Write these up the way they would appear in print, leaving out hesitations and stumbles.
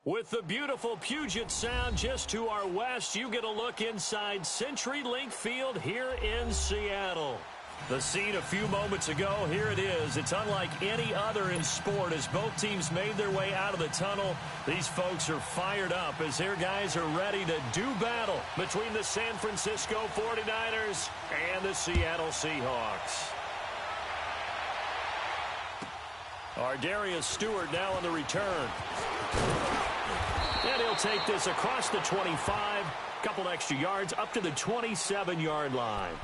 With the beautiful Puget Sound just to our west, you get a look inside CenturyLink Field here in Seattle. The scene a few moments ago, here it is. It's unlike any other in sport as both teams made their way out of the tunnel. These folks are fired up as their guys are ready to do battle between the San Francisco 49ers and the Seattle Seahawks. Darius Stewart now on the return. And he'll take this across the 25, couple extra yards up to the 27-yard line.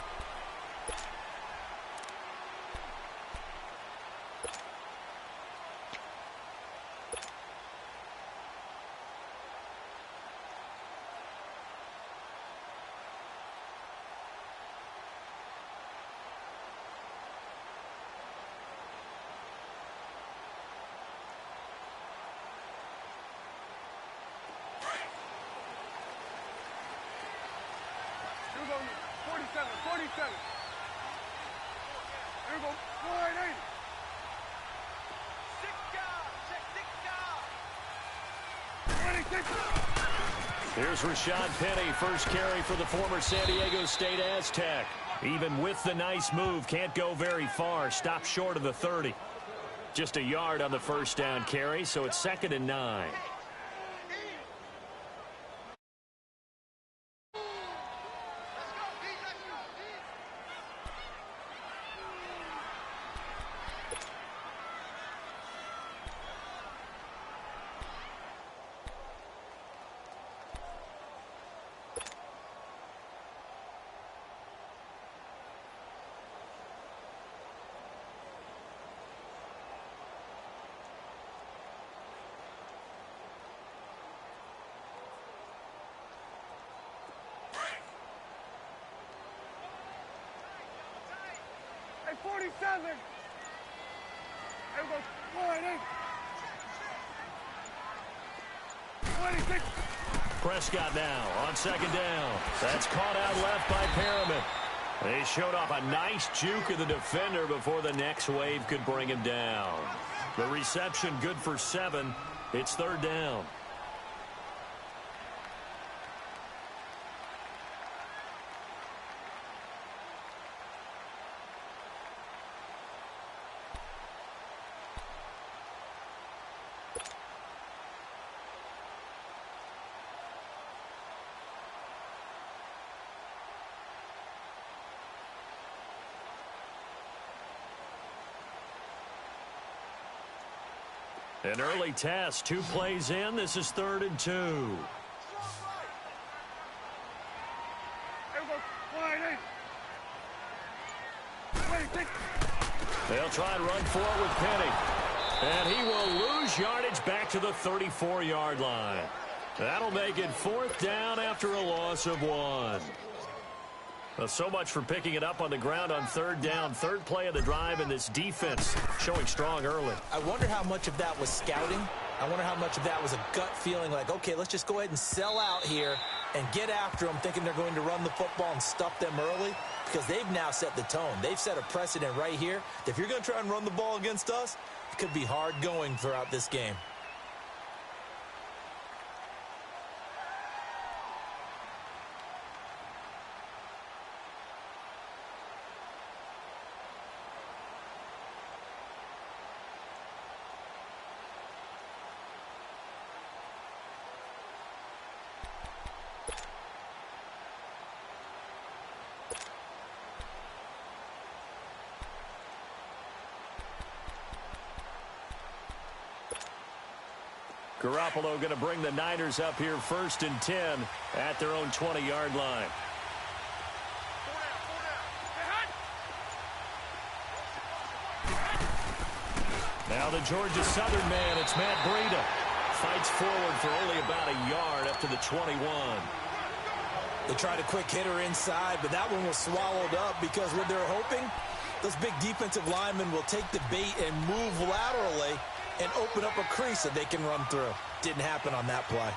Here's Rashad Penny, first carry for the former San Diego State Aztec. Even with the nice move, can't go very far. Stopped short of the 30. Just a yard on the first down carry, so it's 2nd and 9. Prescott now on 2nd down. That's caught out left by Perriman. They showed off a nice juke of the defender before the next wave could bring him down. The reception good for 7. It's 3rd down. An early test, 2 plays in. This is 3rd and 2. They'll try and run for it with Penny. And he will lose yardage back to the 34-yard line. That'll make it 4th down after a loss of 1. Well, so much for picking it up on the ground on third down. Third play of the drive, and this defense showing strong early. I wonder how much of that was scouting. I wonder how much of that was a gut feeling like, okay, let's just go ahead and sell out here and get after them, thinking they're going to run the football and stuff them early, because they've now set the tone. They've set a precedent right here. If you're going to try and run the ball against us, it could be hard going throughout this game. Garoppolo going to bring the Niners up here 1st and 10 at their own 20-yard line. Now the Georgia Southern man, it's Matt Breida. Fights forward for only about a yard up to the 21. They tried a quick hitter inside, but that one was swallowed up because what they're hoping, those big defensive linemen will take the bait and move laterally and open up a crease that they can run through. Didn't happen on that play.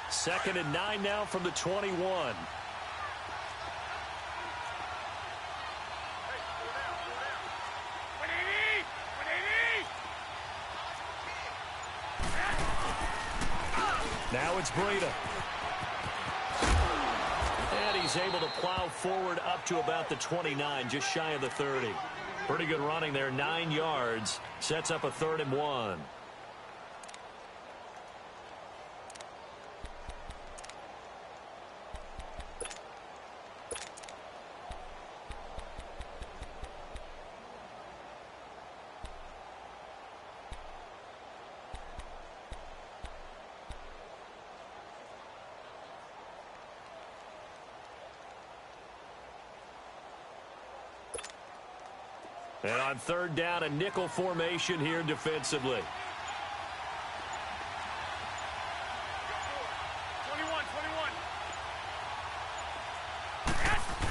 Second and 9 now from the 21. Now it's Breida. And he's able to plow forward up to about the 29, just shy of the 30. Pretty good running there, 9 yards. Sets up a 3rd and 1. And on 3rd down, a nickel formation here defensively. 21.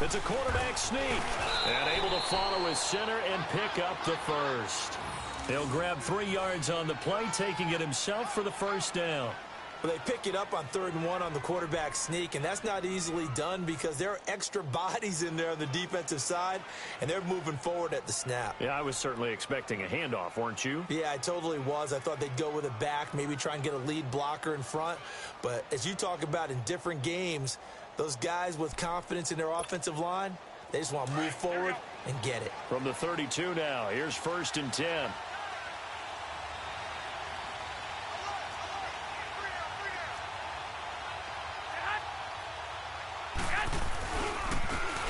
It's a quarterback sneak. And able to follow his center and pick up the first. He'll grab 3 yards on the play, taking it himself for the 1st down. Well, they pick it up on 3rd and 1 on the quarterback sneak, and that's not easily done because there are extra bodies in there on the defensive side, and they're moving forward at the snap. Yeah, I was certainly expecting a handoff, weren't you? Yeah, I totally was. I thought they'd go with it back, maybe try and get a lead blocker in front. But as you talk about in different games, those guys with confidence in their offensive line, they just want to move forward and get it. From the 32 now, here's 1st and 10.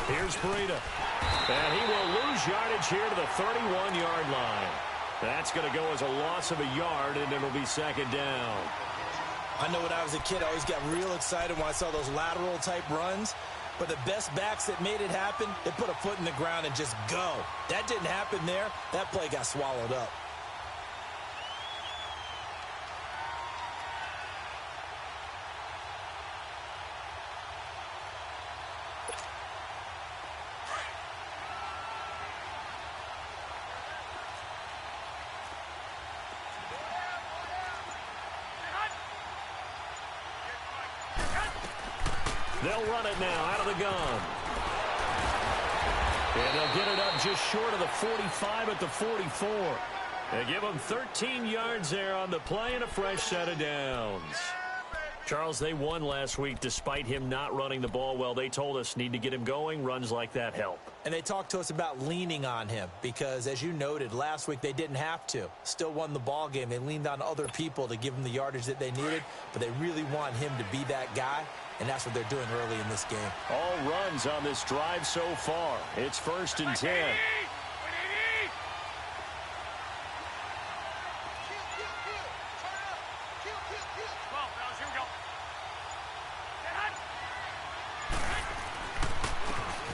Here's Breida. And he will lose yardage here to the 31-yard line. That's going to go as a loss of a yard, and it'll be 2nd down. I know when I was a kid, I always got real excited when I saw those lateral-type runs. But the best backs that made it happen, they put a foot in the ground and just go. That didn't happen there. That play got swallowed up. They'll run it now out of the gun. And they'll get it up just short of the 45 at the 44. They give them 13 yards there on the play and a fresh set of downs. Charles, they won last week despite him not running the ball well. They told us need to get him going. Runs like that help. And they talked to us about leaning on him because, as you noted, last week they didn't have to. Still won the ball game. They leaned on other people to give them the yardage that they needed, but they really want him to be that guy, and that's what they're doing early in this game. All runs on this drive so far. It's 1st and 10.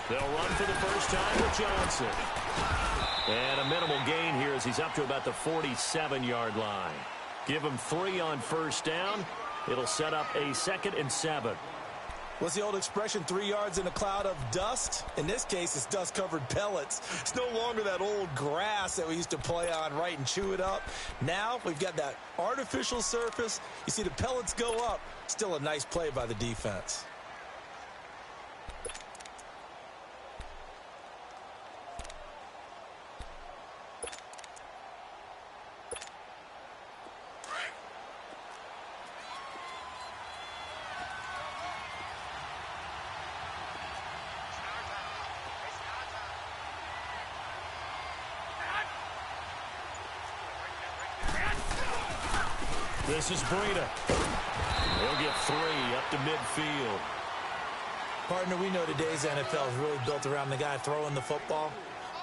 They'll run for the first time with Johnson. And a minimal gain here as he's up to about the 47-yard line. Give him 3 on first down. It'll set up a 2nd and 7. What's the old expression, 3 yards in a cloud of dust? In this case, it's dust-covered pellets. It's no longer that old grass that we used to play on, right, and chew it up. Now we've got that artificial surface. You see the pellets go up. Still a nice play by the defense. This is Breida. He'll get 3 up to midfield. Partner, we know today's NFL is really built around the guy throwing the football.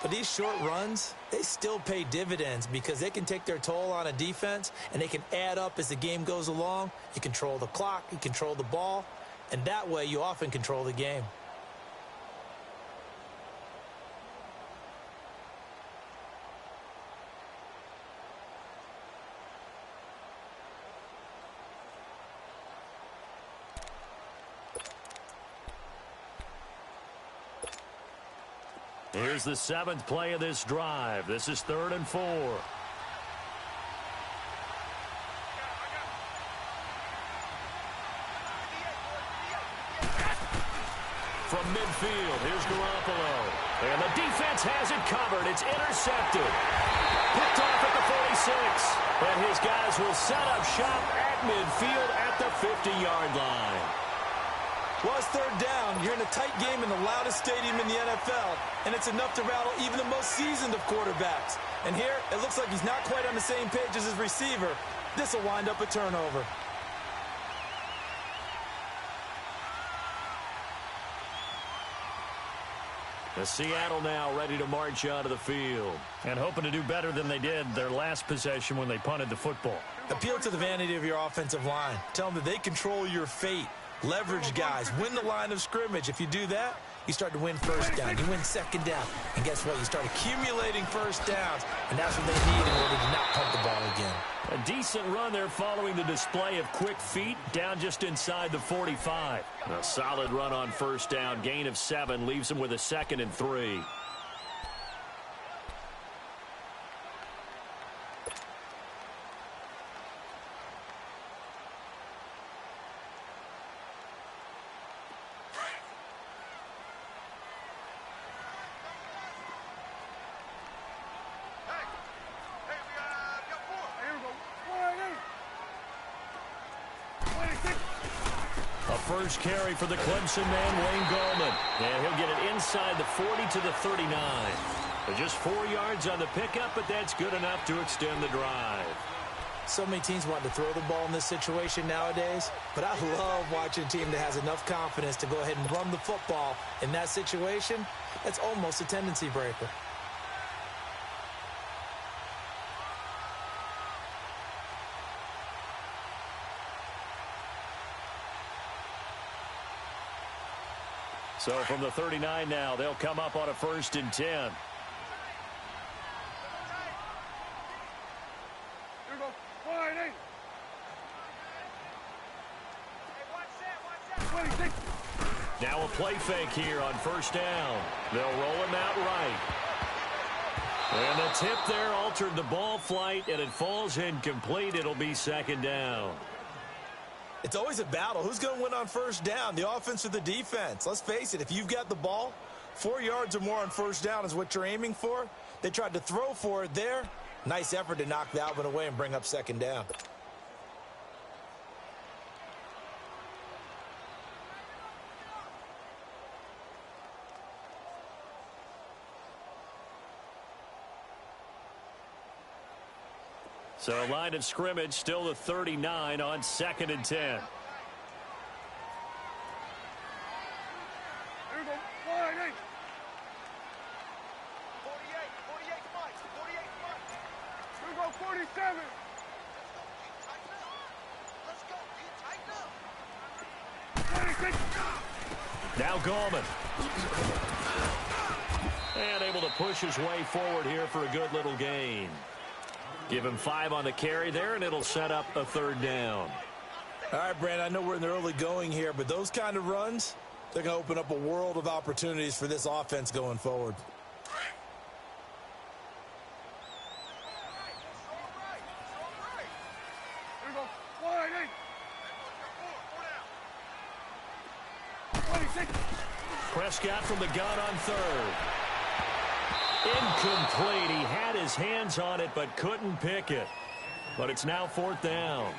But these short runs, they still pay dividends because they can take their toll on a defense and they can add up as the game goes along. You control the clock, you control the ball, and that way you often control the game. Here's the 7th play of this drive. This is 3rd and 4. From midfield, here's Garoppolo. And the defense has it covered. It's intercepted. Picked off at the 46. And his guys will set up shop at midfield at the 50-yard line. Well, it's 3rd down. You're in a tight game in the loudest stadium in the NFL, and it's enough to rattle even the most seasoned of quarterbacks. And here, it looks like he's not quite on the same page as his receiver. This will wind up a turnover. The Seattle now ready to march out of the field and hoping to do better than they did their last possession when they punted the football. Appeal to the vanity of your offensive line. Tell them that they control your fate. Leverage guys. Win the line of scrimmage. If you do that, you start to win first down. You win 2nd down. And guess what? You start accumulating first downs. And that's what they need in order to not punt the ball again. A decent run there following the display of quick feet down just inside the 45. A solid run on first down. Gain of 7 leaves them with a 2nd and 3. First carry for the Clemson man, Wayne Gallman. And he'll get it inside the 40 to the 39. Just 4 yards on the pickup, but that's good enough to extend the drive. So many teams want to throw the ball in this situation nowadays, but I love watching a team that has enough confidence to go ahead and run the football in that situation. That's almost a tendency breaker. So from the 39 now, they'll come up on a 1st and 10. Here we go. 26. Now a play fake here on first down. They'll roll him out right. And the tip there altered the ball flight, and it falls incomplete. It'll be 2nd down. It's always a battle. Who's going to win on first down, the offense or the defense? Let's face it, if you've got the ball, 4 yards or more on first down is what you're aiming for. They tried to throw for it there. Nice effort to knock that one away and bring up 2nd down. So line of scrimmage still the 39 on 2nd and 10. Here we go. 48. 48 Mike. 48 Mike. Here we go. 47. Let's go. Tighten up. 26. Now Gallman. And able to push his way forward here for a good little gain. Give him 5 on the carry there, and it'll set up a 3rd down. All right, Brandon, I know we're in the early going here, but those kind of runs, they're going to open up a world of opportunities for this offense going forward. Here we go. 180. 26. Prescott from the gun on 3rd. Incomplete. He had his hands on it but couldn't pick it. But it's now 4th down.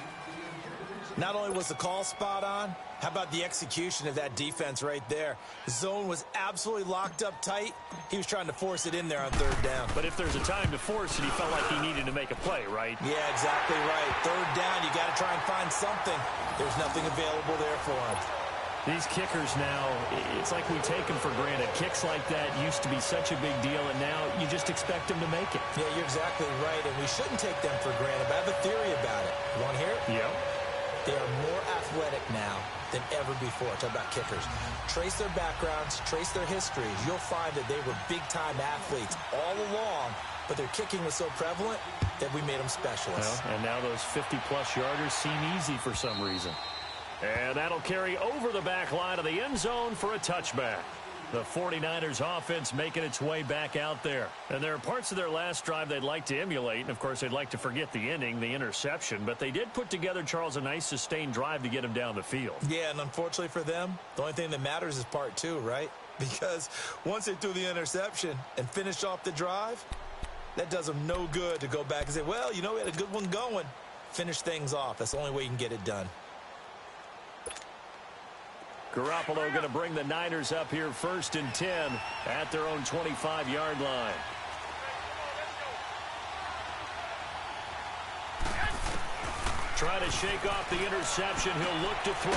Not only was the call spot on, how about the execution of that defense right there? The zone was absolutely locked up tight. He was trying to force it in there on 3rd down. But if there's a time to force it, he felt like he needed to make a play, right? Yeah, exactly right. 3rd down, you got to try and find something. There's nothing available there for him. These kickers now, it's like we take them for granted. Kicks like that used to be such a big deal, and now you just expect them to make it. Yeah, you're exactly right, and we shouldn't take them for granted, but I have a theory about it. You want to hear it? Yep. They are more athletic now than ever before. Talk about kickers. Trace their backgrounds, trace their histories. You'll find that they were big-time athletes all along, but their kicking was so prevalent that we made them specialists. Well, and now those 50-plus yarders seem easy for some reason. And that'll carry over the back line of the end zone for a touchback. The 49ers offense making its way back out there. And there are parts of their last drive they'd like to emulate. And, of course, they'd like to forget the inning, the interception. But they did put together, Charles, a nice sustained drive to get him down the field. Yeah, and unfortunately for them, the only thing that matters is part 2, right? Because once they threw the interception and finished off the drive, that does them no good to go back and say, well, you know, we had a good one going. Finish things off. That's the only way you can get it done. Garoppolo going to bring the Niners up here 1st and 10 at their own 25-yard line. Try to shake off the interception. He'll look to throw.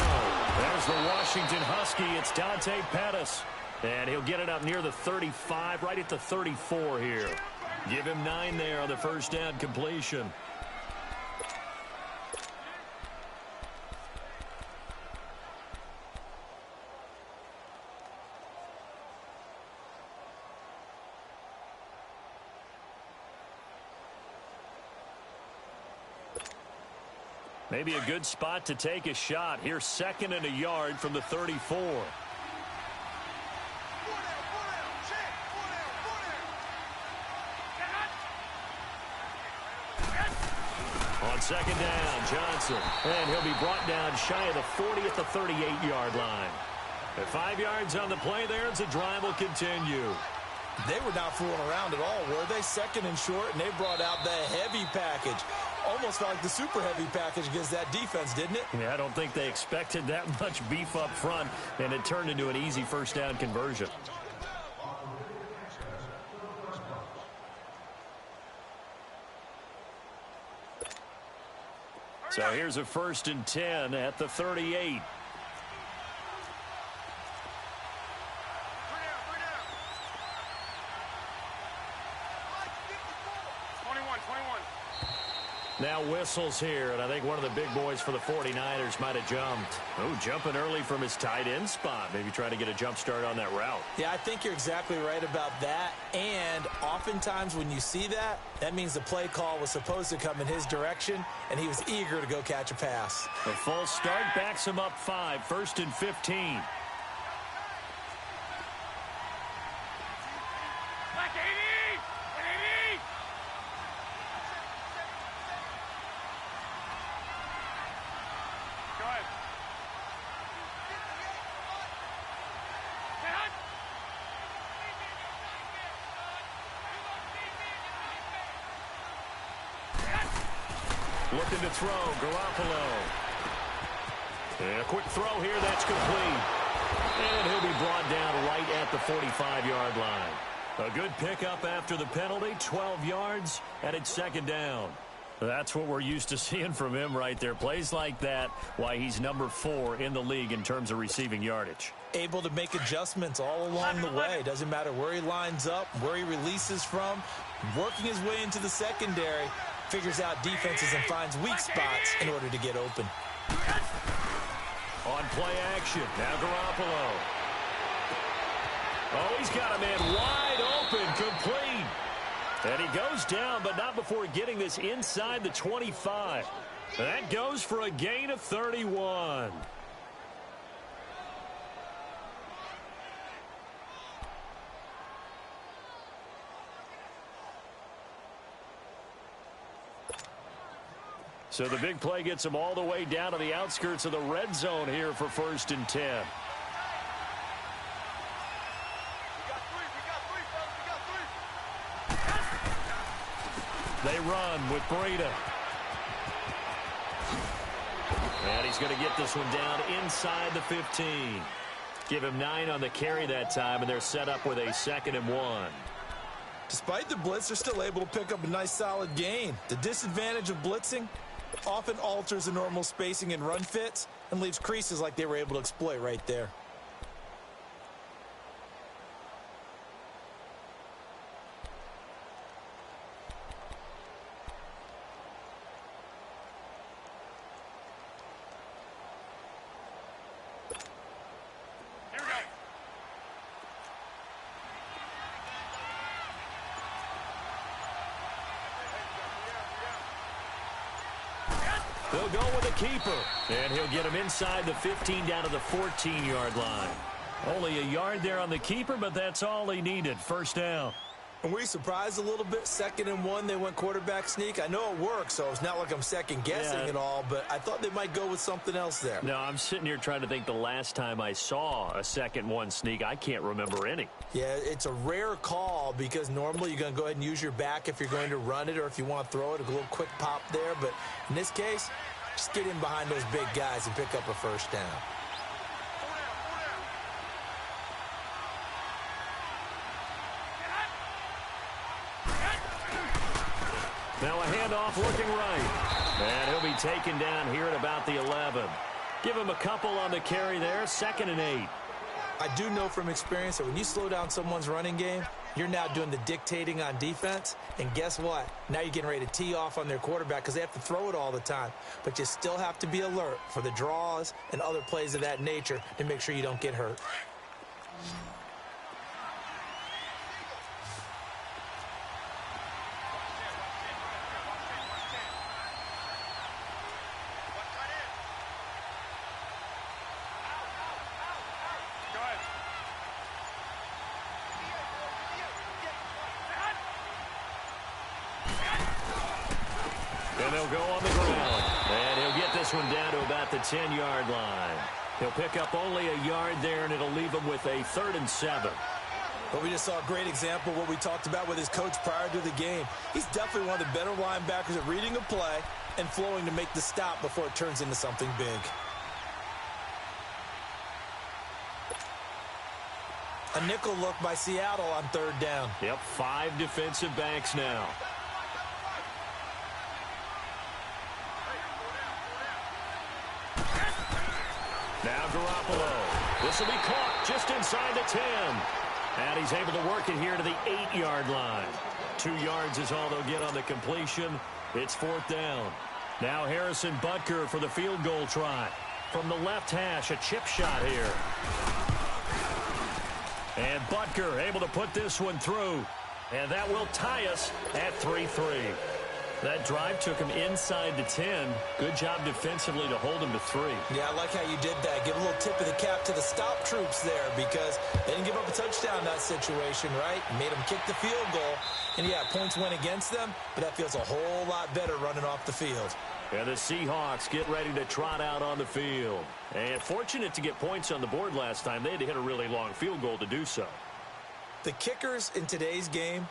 There's the Washington Husky. It's Dante Pettis. And he'll get it up near the 35, right at the 34 here. Give him 9 there on the 1st down completion. Maybe a good spot to take a shot. Here's 2nd and a yard from the 34. On 2nd down, Johnson. And he'll be brought down shy of the 40 at the 38-yard line. At 5 yards on the play there, the drive will continue. They were not fooling around at all, were they? 2nd and short, and they brought out the heavy package. Almost felt like the super heavy package against that defense, didn't it? Yeah, I don't think they expected that much beef up front, and it turned into an easy 1st down conversion. So here's a 1st and 10 at the 38. Now whistles here, and I think one of the big boys for the 49ers might have jumped. Oh, jumping early from his tight end spot. Maybe trying to get a jump start on that route. Yeah, I think you're exactly right about that. And oftentimes when you see that, that means the play call was supposed to come in his direction, and he was eager to go catch a pass. The full start backs him up 5, 1st and 15. Looking to throw, Garoppolo. And a quick throw here, that's complete. And he'll be brought down right at the 45-yard line. A good pickup after the penalty, 12 yards, and it's 2nd down. That's what we're used to seeing from him right there. Plays like that, why he's number 4 in the league in terms of receiving yardage. Able to make adjustments all along the way. Doesn't matter where he lines up, where he releases from, working his way into the secondary. Figures out defenses and finds weak spots in order to get open. On play action, now Garoppolo. Oh, he's got a man wide open, complete. And he goes down, but not before getting this inside the 25. That goes for a gain of 31. So the big play gets him all the way down to the outskirts of the red zone here for 1st and 10. They run with Breida. And he's going to get this one down inside the 15. Give him 9 on the carry that time, and they're set up with a 2nd and 1. Despite the blitz, they're still able to pick up a nice solid gain. The disadvantage of blitzing often alters the normal spacing and run fits and leaves creases like they were able to exploit right there. They'll go with a keeper, and he'll get him inside the 15 down to the 14-yard line. Only a yard there on the keeper, but that's all he needed. 1st down. And we surprised a little bit. 2nd and 1, they went quarterback sneak. I know it works, so it's not like I'm second-guessing at all, but I thought they might go with something else there. No, I'm sitting here trying to think the last time I saw a 2nd-1 sneak. I can't remember any. Yeah, it's a rare call because normally you're going to go ahead and use your back if you're going to run it or if you want to throw it, a little quick pop there. But in this case, just get in behind those big guys and pick up a 1st down. Now a handoff looking right. And he'll be taken down here at about the 11. Give him a couple on the carry there. 2nd and 8. I do know from experience that when you slow down someone's running game, you're now doing the dictating on defense. And guess what? Now you're getting ready to tee off on their quarterback because they have to throw it all the time. But you still have to be alert for the draws and other plays of that nature to make sure you don't get hurt. And they'll go on the ground. And he'll get this one down to about the 10-yard line. He'll pick up only a yard there, and it'll leave him with a 3rd and 7. But we just saw a great example of what we talked about with his coach prior to the game. He's definitely one of the better linebackers at reading a play and flowing to make the stop before it turns into something big. A nickel look by Seattle on 3rd down. Yep, 5 defensive backs now. Now Garoppolo. This will be caught just inside the 10. And he's able to work it here to the 8-yard line. 2 yards is all they'll get on the completion. It's 4th down. Now Harrison Butker for the field goal try. From the left hash, a chip shot here. And Butker able to put this one through. And that will tie us at 3-3. That drive took him inside the 10. Good job defensively to hold him to 3. Yeah, I like how you did that. Give a little tip of the cap to the stop troops there because they didn't give up a touchdown in that situation, right? Made them kick the field goal. And, yeah, points went against them, but that feels a whole lot better running off the field. And the Seahawks get ready to trot out on the field. And fortunate to get points on the board last time. They had to hit a really long field goal to do so. The kickers in today's game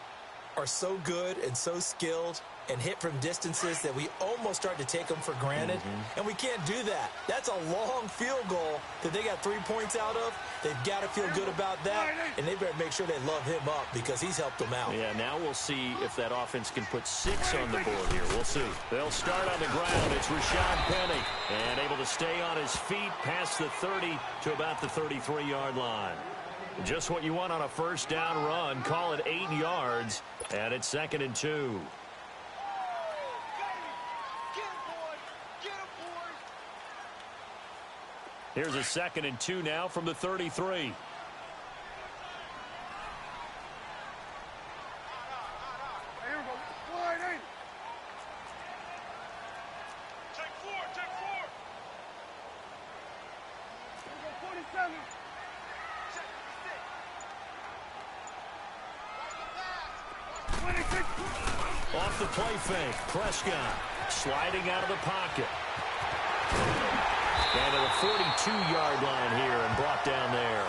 are so good and so skilled and hit from distances that we almost start to take them for granted. And we can't do that. That's a long field goal that they got 3 points out of. They've got to feel good about that, and they better make sure they love him up because he's helped them out. Yeah, now we'll see if that offense can put 6 on the board here. We'll see. They'll start on the ground. It's Rashad Penny, and able to stay on his feet past the 30 to about the 33-yard line. Just what you want on a 1st down run. Call it 8 yards, and it's 2nd and 2. Here's a 2nd and 2 now from the 33. Off the play fake, Prescott sliding out of the pocket. And to the 42-yard line here and brought down there.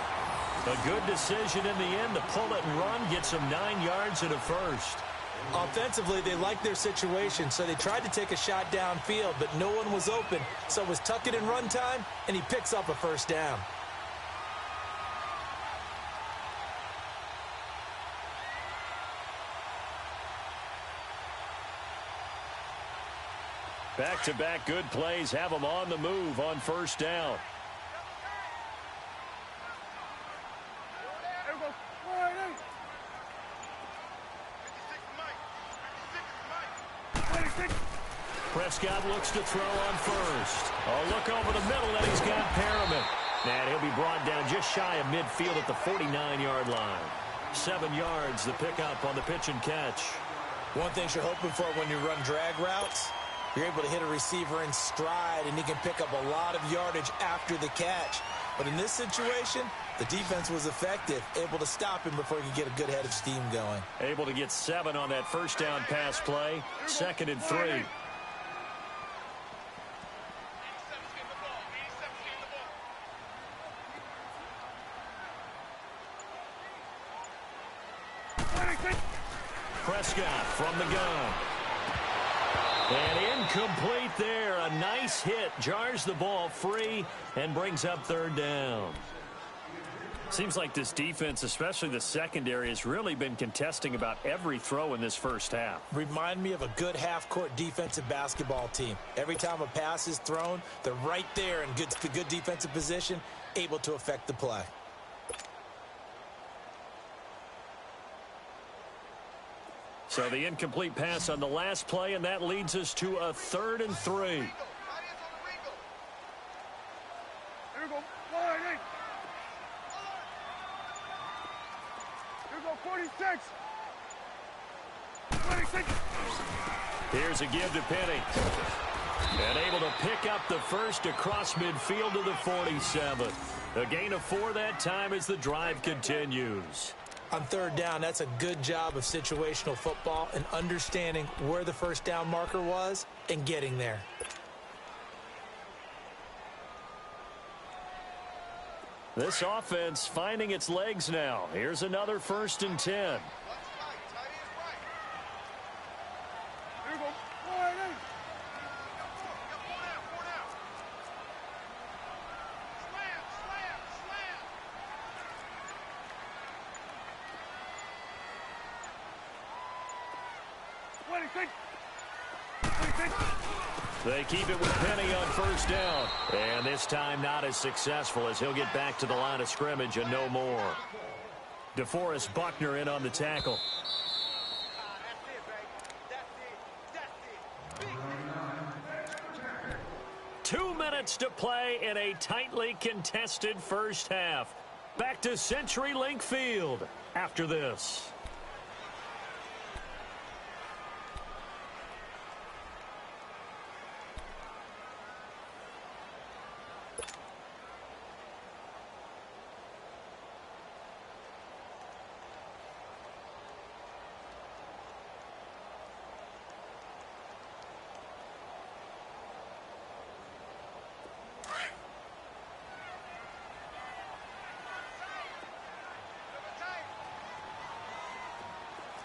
A good decision in the end to pull it and run, get some 9 yards and a first. Offensively, they liked their situation, so they tried to take a shot downfield, but no one was open. So it was tuck it in run time, and he picks up a first down. Back-to-back good plays have them on the move on first down. Prescott looks to throw on first. Oh, look over the middle, and he's got Perriman. And he'll be brought down just shy of midfield at the 49-yard line. 7 yards, the pickup on the pitch and catch. One thing you're hoping for when you run drag routes, you're able to hit a receiver in stride, and he can pick up a lot of yardage after the catch. But in this situation, the defense was effective, able to stop him before he could get a good head of steam going. Able to get 7 on that first down pass play. 2nd and 3. Prescott from the gun. And incomplete there. A nice hit. Jars the ball free and brings up 3rd down. Seems like this defense, especially the secondary, has really been contesting about every throw in this first half. Remind me of a good half-court defensive basketball team. Every time a pass is thrown, they're right there in good defensive position, able to affect the play. So the incomplete pass on the last play, and that leads us to a 3rd and 3. Here we go. Line 8. Here we go. 46. 26. Here's a give to Penny. And able to pick up the first across midfield to the 47. A gain of 4 that time as the drive continues. On 3rd down, that's a good job of situational football and understanding where the first down marker was and getting there. This offense finding its legs now. Here's another 1st and 10. Here we go. Line 8. Four down. Slam. 26. They keep it with Penny on first down. And this time not as successful as he'll get back to the line of scrimmage and no more. DeForest Buckner in on the tackle. That's it. 2 minutes to play in a tightly contested first half. Back to CenturyLink Field after this.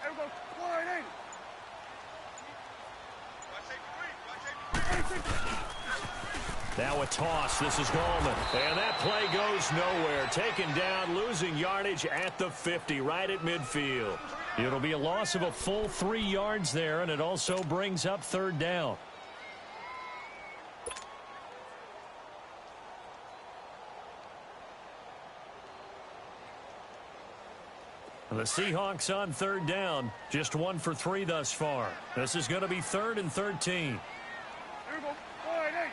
Here we go. Line 8. Now a toss. This is Gallman. And that play goes nowhere. Taken down, losing yardage at the 50, right at midfield. It'll be a loss of a full 3 yards there, and it also brings up 3rd down. The Seahawks on 3rd down. Just 1 for 3 thus far. This is going to be 3rd and 13. Here we go. Line 8.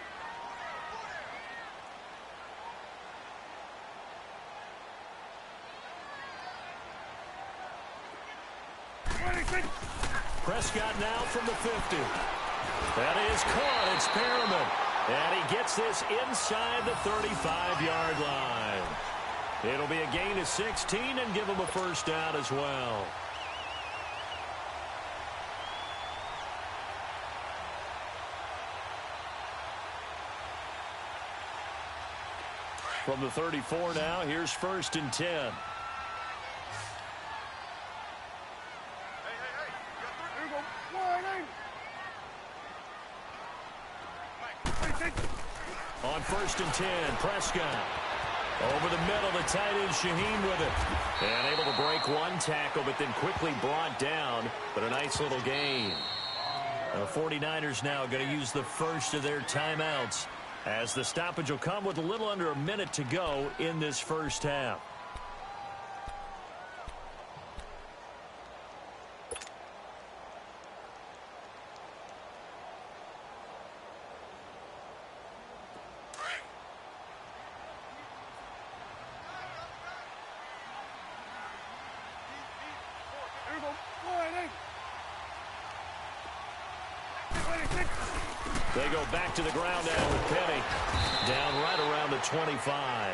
26. Prescott now from the 50. That is caught. It's Perriman. And he gets this inside the 35-yard line. It'll be a gain of 16 and give him a first down as well. From the 34 now, here's 1st and 10. Here we go. Wide On 1st and 10, Prescott. Over the middle, the tight end Shaheen with it. And able to break one tackle, but then quickly brought down. But a nice little gain. The 49ers now going to use the first of their timeouts, as the stoppage will come with a little under a minute to go in this first half. They go back to the ground now with Penny. Down right around the 25.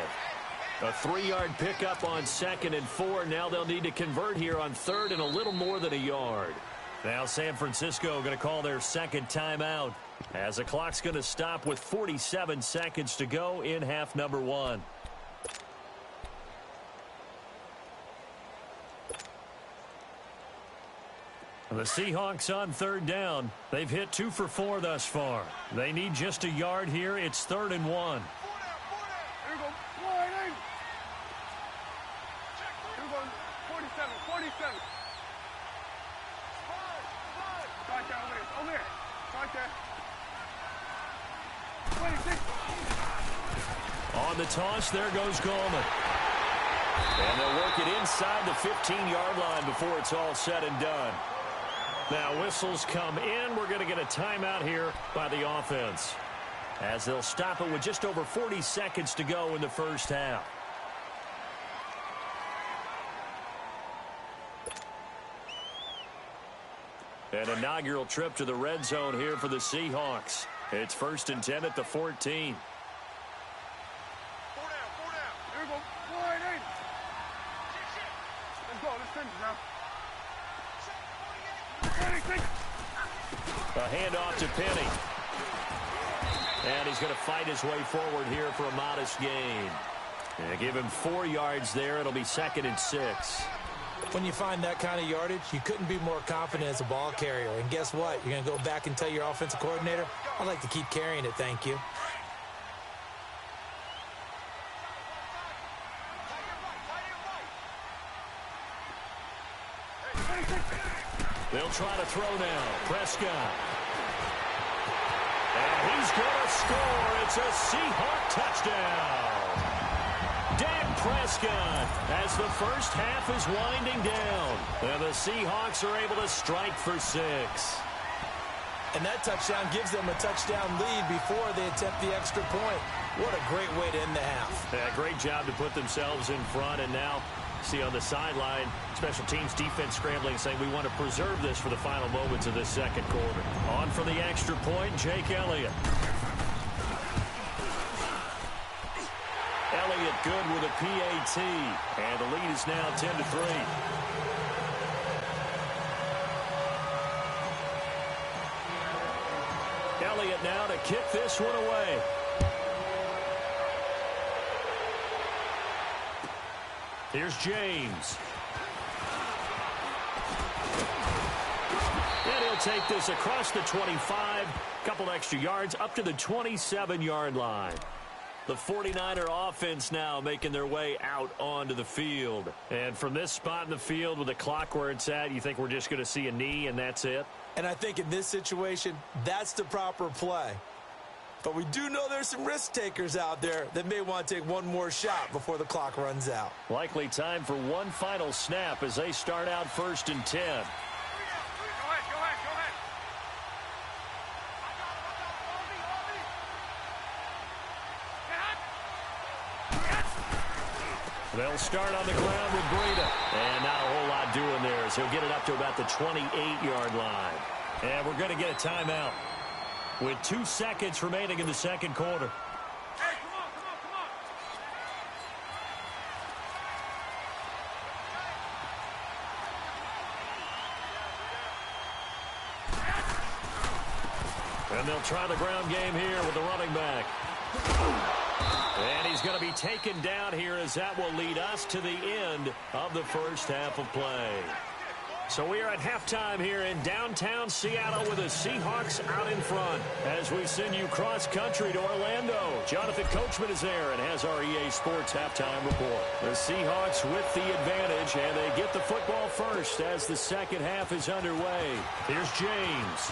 A 3-yard pickup on 2nd and 4. Now they'll need to convert here on 3rd and a little more than a yard. Now San Francisco going to call their second timeout, as the clock's going to stop with 47 seconds to go in half number 1. The Seahawks on 3rd down. They've hit 2 for 4 thus far. They need just a yard here. It's 3rd and 1. Here we go. Wide in. Here we go. 47. 47. Right there. Over there. Right there. 26. On the toss, there goes Gallman. And they'll work it inside the 15-yard line before it's all said and done. Now whistles come in. We're going to get a timeout here by the offense, as they'll stop it with just over 40 seconds to go in the first half. An inaugural trip to the red zone here for the Seahawks. It's 1st and 10 at the 14. 4 down. Here we go. Wide in. Let's go. Let's finish now. A handoff to Penny. And he's going to fight his way forward here for a modest gain. And give him 4 yards there. It'll be 2nd and 6. When you find that kind of yardage, you couldn't be more confident as a ball carrier. And guess what? You're going to go back and tell your offensive coordinator, I'd like to keep carrying it, thank you. They'll try to throw now. Prescott. And he's going to score. It's a Seahawk touchdown. Dak Prescott, as the first half is winding down. And the Seahawks are able to strike for 6. And that touchdown gives them a touchdown lead before they attempt the extra point. What a great way to end the half. Yeah, great job to put themselves in front, and now see on the sideline, special teams defense scrambling, saying we want to preserve this for the final moments of this second quarter. On for the extra point, Jake Elliott. Elliott good with a PAT, and the lead is now 10-3. Elliott now to kick this one away. Here's James. And he'll take this across the 25. Couple extra yards up to the 27-yard line. The 49er offense now making their way out onto the field. And from this spot in the field with the clock where it's at, you think we're just going to see a knee and that's it? And I think in this situation, that's the proper play. But we do know there's some risk takers out there that may want to take one more shot before the clock runs out. Likely time for one final snap as they start out 1st and 10. Go ahead. They'll start on the ground with Breida. And not a whole lot doing there as he'll get it up to about the 28-yard line. And we're going to get a timeout. with 2 seconds remaining in the second quarter. Hey, come on, come on, come on. And they'll try the ground game here with the running back. And he's going to be taken down here as that will lead us to the end of the first half of play. So we are at halftime here in downtown Seattle with the Seahawks out in front as we send you cross-country to Orlando. Jonathan Coachman is there and has our EA Sports halftime report. The Seahawks with the advantage, and they get the football first as the second half is underway. Here's James.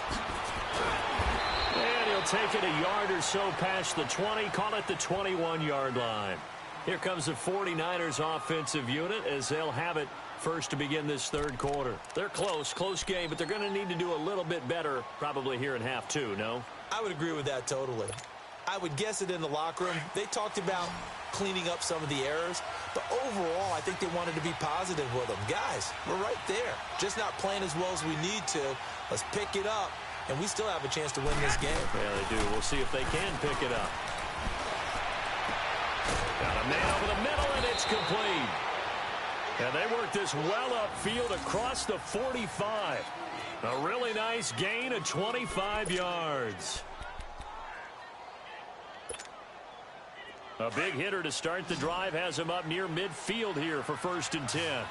And he'll take it a yard or so past the 20, call it the 21-yard line. Here comes the 49ers offensive unit as they'll have it first to begin this third quarter. They're close game, but they're going to need to do a little bit better probably here in half two, no? I would agree with that totally. I would guess it in the locker room. They talked about cleaning up some of the errors, but overall, I think they wanted to be positive with them. Guys, we're right there. Just not playing as well as we need to. Let's pick it up, and we still have a chance to win this game. Yeah, they do. We'll see if they can pick it up. Got a man over the middle, and it's complete. And they work this well upfield across the 45. A really nice gain of 25 yards. A big hitter to start the drive has him up near midfield here for 1st and 10.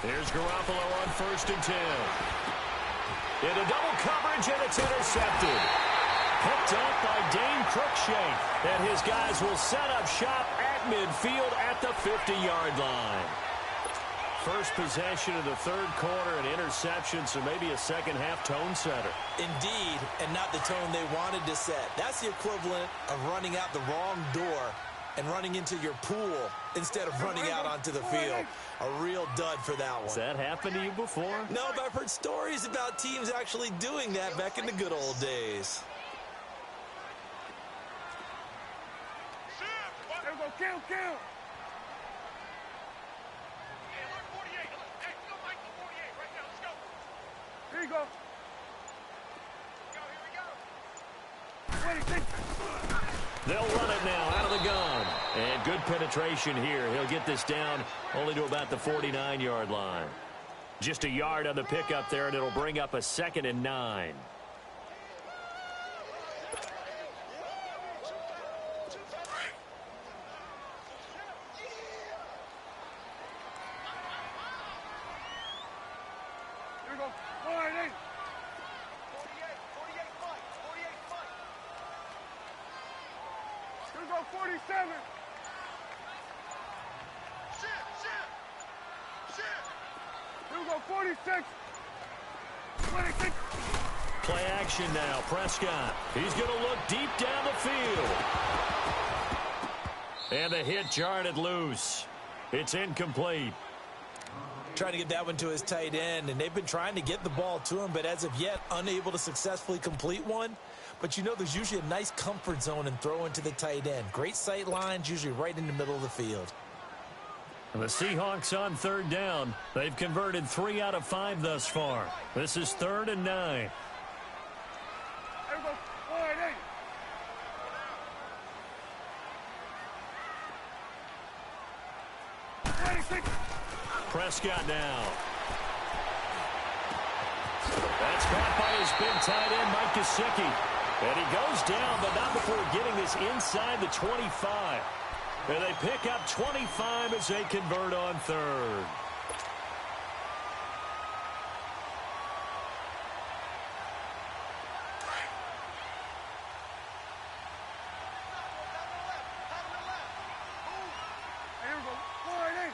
Here's Garoppolo on 1st and 10. Into double coverage, and it's intercepted. Picked up by Dane Cruikshank. And his guys will set up shop at midfield at the 50-yard line. First possession of the third quarter, an interception, so maybe a second-half tone setter. Indeed, and not the tone they wanted to set. That's the equivalent of running out the wrong door and running into your pool instead of running out onto the field. A real dud for that one. Has that happened to you before? No, but I've heard stories about teams actually doing that back in the good old days. There we go, kill. Hey, look, 48. Hey, go, Michael, 48 right now. Let's go. Here you go. Here we go. 26. They'll run it now out of the gun. And good penetration here. He'll get this down only to about the 49-yard line. Just a yard on the pickup there, and it'll bring up a 2nd and 9. Here we go. 48. 47. Here we go, 46. 26. Play action now, Prescott. He's going to look deep down the field. And the hit jarred loose. It's incomplete. Trying to get that one to his tight end, and they've been trying to get the ball to him, but as of yet, unable to successfully complete one. But you know there's usually a nice comfort zone and throw into the tight end. Great sight lines, usually right in the middle of the field. And the Seahawks on 3rd down. They've converted 3 out of 5 thus far. This is 3rd and 9. Here we go, 48. Prescott now. That's caught by his big tight end, Mike Gesicki. And he goes down, but not before getting this inside the 25. And they pick up 25 as they convert on 3rd. Here we go, 48.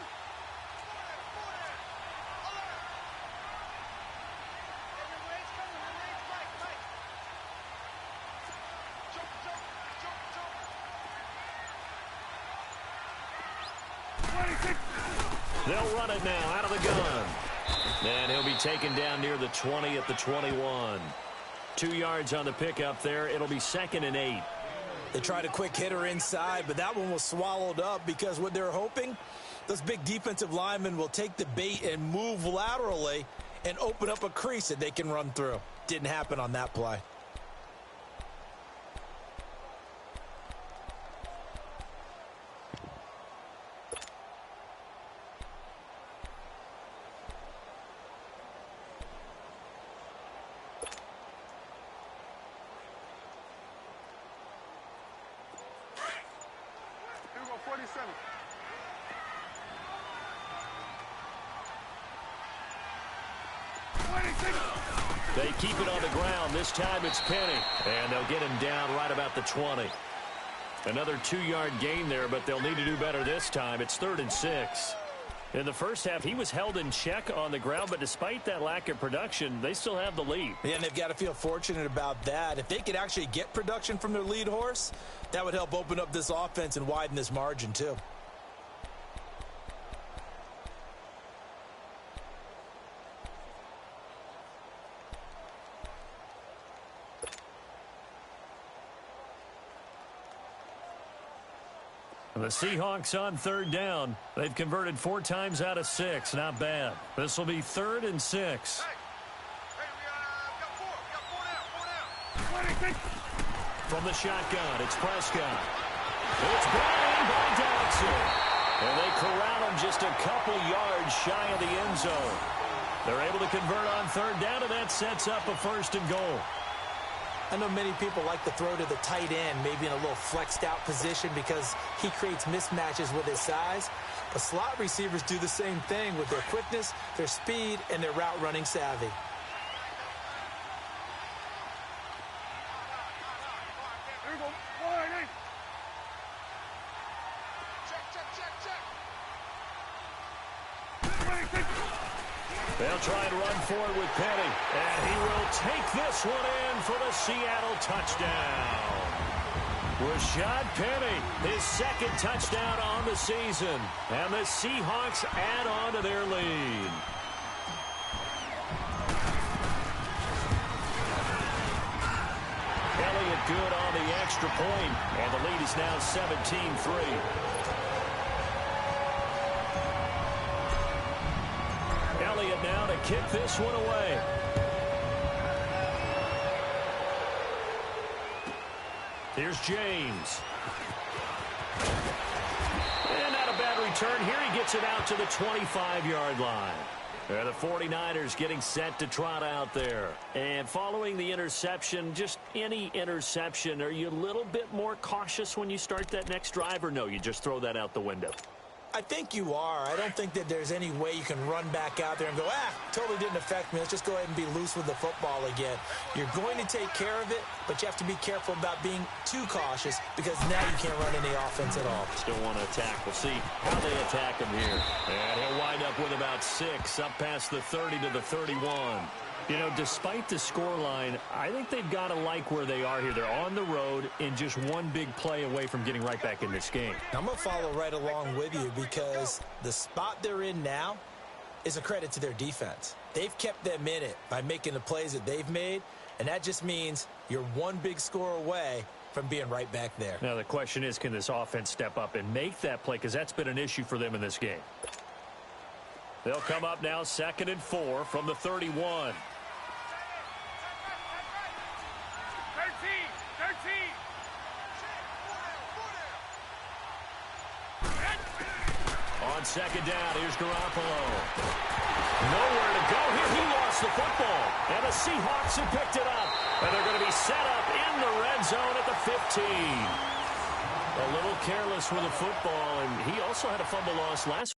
They'll run it now out of the gun. And he'll be taken down near the 20 at the 21. 2 yards on the pickup there. It'll be 2nd and 8. They tried a quick hitter inside, but that one was swallowed up because what they're hoping, those big defensive linemen will take the bait and move laterally and open up a crease that they can run through. Didn't happen on that play. Here we go, 47. They keep it on the ground. This time it's Penny. And they'll get him down right about the 20. Another 2-yard gain there, but they'll need to do better this time. It's 3rd and 6. In the first half, he was held in check on the ground, but despite that lack of production, they still have the lead. Yeah, and they've got to feel fortunate about that. If they could actually get production from their lead horse, that would help open up this offense and widen this margin too. The Seahawks on 3rd down. They've converted 4 times out of 6. Not bad. This will be 3rd and 6. Hey, we got 4. We got 4 down. From the shotgun, it's Prescott. It's brought in by Dodson. And they corral him just a couple yards shy of the end zone. They're able to convert on 3rd down, and that sets up a 1st and goal. I know many people like to throw to the tight end, maybe in a little flexed out position because he creates mismatches with his size. But slot receivers do the same thing with their quickness, their speed, and their route running savvy. Here we go, 180. Check. They'll try and run forward with Penny. And he will take this one in for the Seattle touchdown. Rashad Penny, his 2nd touchdown on the season. And the Seahawks add on to their lead. Elliott good on the extra point. And the lead is now 17-3. Elliott now to kick this one away. Here's James. And not a bad return here. He gets it out to the 25-yard line. The 49ers getting set to trot out there. And following the interception, just any interception, are you a little bit more cautious when you start that next drive, or no, you just throw that out the window? I think you are. I don't think that there's any way you can run back out there and go, totally didn't affect me. Let's just go ahead and be loose with the football again. You're going to take care of it, but you have to be careful about being too cautious because now you can't run any offense at all. Still want to attack. We'll see how they attack him here. And he'll wind up with about 6 up past the 30 to the 31. You know, despite the scoreline, I think they've got to like where they are here. They're on the road and just one big play away from getting right back in this game. I'm going to follow right along with you because the spot they're in now is a credit to their defense. They've kept them in it by making the plays that they've made, and that just means you're one big score away from being right back there. Now, the question is, can this offense step up and make that play? Because that's been an issue for them in this game. They'll come up now 2nd and 4 from the 31. 13. On 2nd down, here's Garoppolo. Nowhere to go here. He lost the football. And the Seahawks have picked it up. And they're going to be set up in the red zone at the 15. A little careless with the football, and he also had a fumble loss last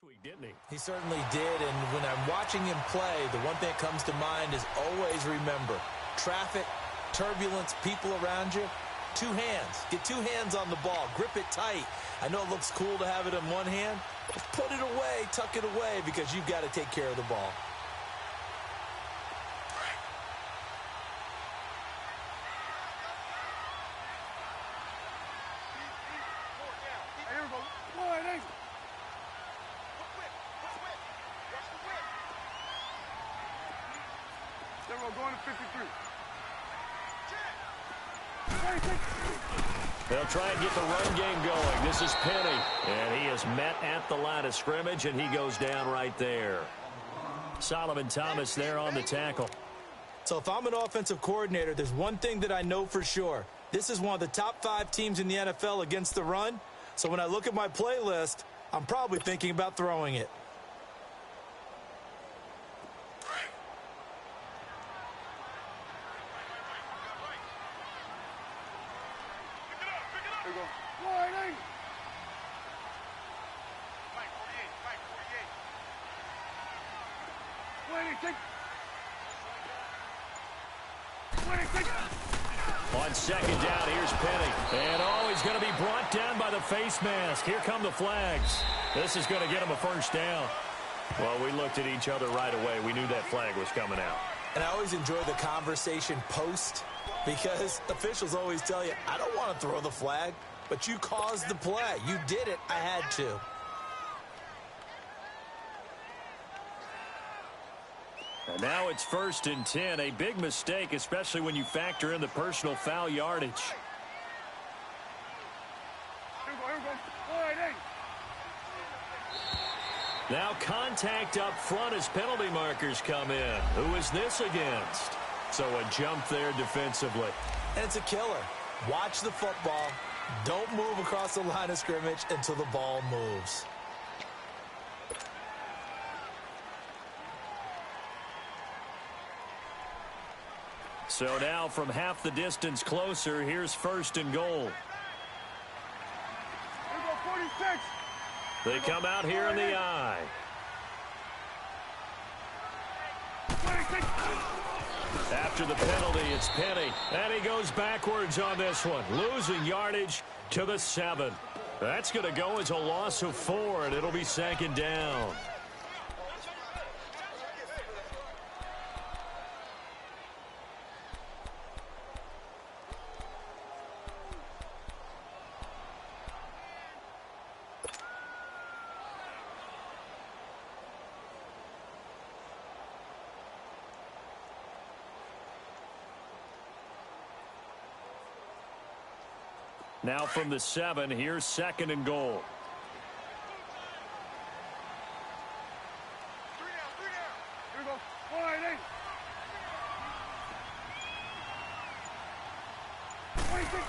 week, didn't he? He certainly did, and when I'm watching him play, the one thing that comes to mind is always remember, traffic, turbulence, people around you, 2 hands. Get 2 hands on the ball. Grip it tight. I know it looks cool to have it in one hand, but put it away, tuck it away, because you've got to take care of the ball. Here we go. 180. we're going to 53. They'll try and get the run game going. This is Penny, and he is met at the line of scrimmage, and he goes down right there. Solomon Thomas there on the tackle. So if I'm an offensive coordinator, there's one thing that I know for sure. This is one of the top 5 teams in the NFL against the run. So when I look at my playlist, I'm probably thinking about throwing it. Here we go. Warning! Flank 48, flank 48. 26. 26. On second down, here's Penny. And, he's going to be brought down by the face mask. Here come the flags. This is going to get him a first down. Well, we looked at each other right away. We knew that flag was coming out. And I always enjoy the conversation post because officials always tell you, I don't want to throw the flag, but you caused the play. You did it. I had to. And now it's 1st and 10. A big mistake, especially when you factor in the personal foul yardage. Here we go. Warning! Now contact up front as penalty markers come in. Who is this against? So a jump there defensively. And it's a killer. Watch the football. Don't move across the line of scrimmage until the ball moves. So now from half the distance closer, here's 1st and goal. Here we go. 46. They come out here in the eye. 26. After the penalty, it's Penny. And he goes backwards on this one, losing yardage to the 7. That's going to go as a loss of 4, and it'll be 2nd down. Now from the 7, here's 2nd and goal. 3 down. Here we go. Warning! 26.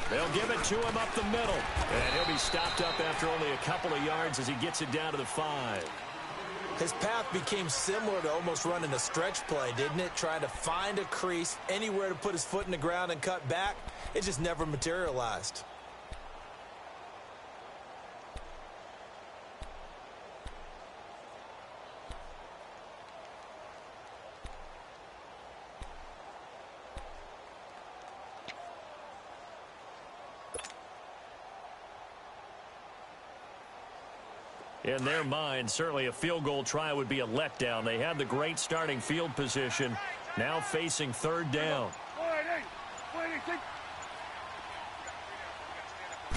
They'll give it to him up the middle. And he'll be stopped up after only a couple of yards as he gets it down to the 5. His path became similar to almost running a stretch play, didn't it? Trying to find a crease, anywhere to put his foot in the ground and cut back. It just never materialized. In their mind, certainly a field goal try would be a letdown. They had the great starting field position, now facing 3rd down. Warning! 26.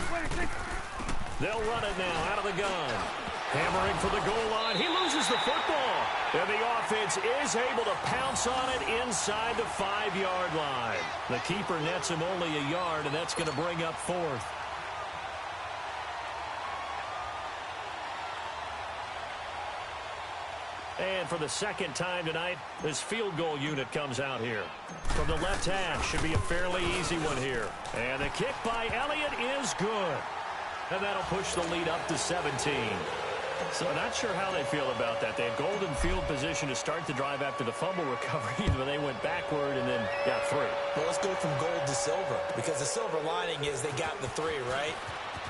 26. They'll run it now out of the gun. Hammering for the goal line. He loses the football. And the offense is able to pounce on it inside the 5-yard line. The keeper nets him only a yard, and that's going to bring up 4th. And for the 2nd time tonight, this field goal unit comes out here. From the left hash, should be a fairly easy one here. And the kick by Elliott is good. And that'll push the lead up to 17. So not sure how they feel about that. They had golden field position to start the drive after the fumble recovery, but they went backward and then got 3. Well, let's go from gold to silver, because the silver lining is they got the 3, right?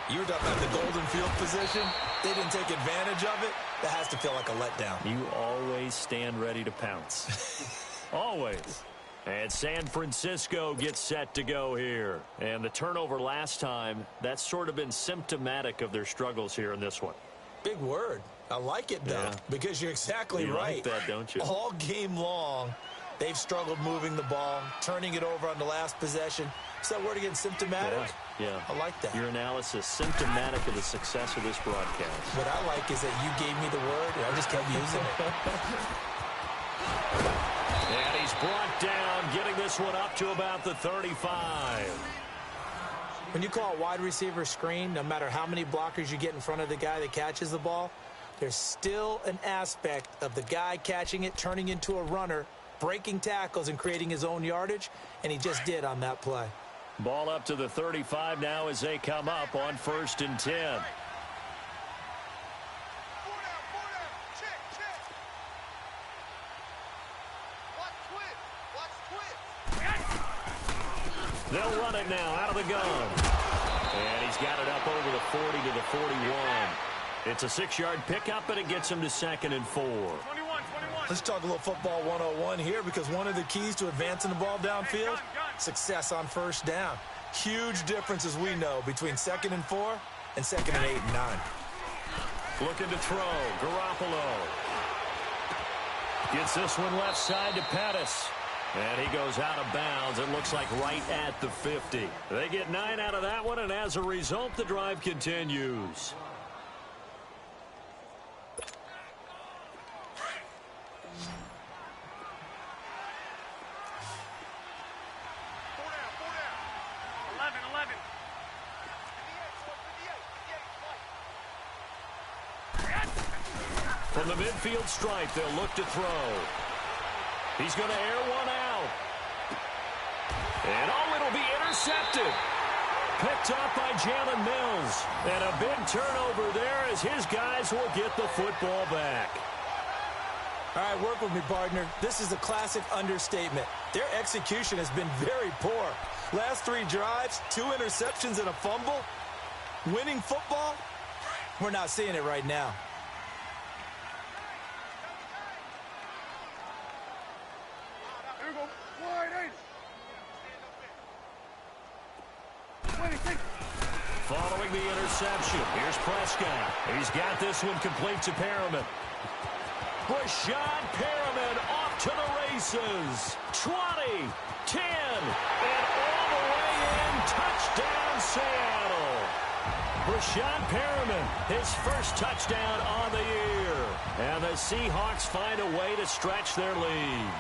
You were talking about the golden field position. They didn't take advantage of it. That has to feel like a letdown. You always stand ready to pounce. Always. And San Francisco gets set to go here. And the turnover last time, that's sort of been symptomatic of their struggles here in this one. Big word. I like it, though, because you're exactly right. You like that, don't you? All game long, they've struggled moving the ball, turning it over on the last possession. Is that word again, symptomatic? Yeah. I like that. Your analysis, symptomatic of the success of this broadcast. What I like is that you gave me the word, and I just kept using it. And he's brought down, getting this one up to about the 35. When you call a wide receiver screen, no matter how many blockers you get in front of the guy that catches the ball, there's still an aspect of the guy catching it, turning into a runner, breaking tackles and creating his own yardage, and he just did on that play. Ball up to the 35 now as they come up on 1st and 10. They'll run it now out of the gun. And he's got it up over the 40 to the 41. It's a 6-yard pickup, and it gets him to 2nd and 4. 21. Let's talk a little football 101 here, because one of the keys to advancing the ball downfield, success on 1st down. Huge difference, as we know, between 2nd and 4 and 2nd and 8 and 9. Looking to throw. Garoppolo gets this one left side to Pettis. And he goes out of bounds. It looks like right at the 50. They get 9 out of that one, and as a result, the drive continues. From the midfield stripe, they'll look to throw. He's going to air one out. And it'll be intercepted. Picked up by Jalen Mills. And a big turnover there as his guys will get the football back. All right, work with me, partner. This is a classic understatement. Their execution has been very poor. Last 3 drives, 2 interceptions and a fumble. Winning football? We're not seeing it right now. Following the interception, here's Prescott. He's got this one complete to Perriman. Rashad Perriman off to the races. 20, 10, and all the way in. Touchdown, Seattle. Rashad Perriman, his first touchdown on the year. And the Seahawks find a way to stretch their lead.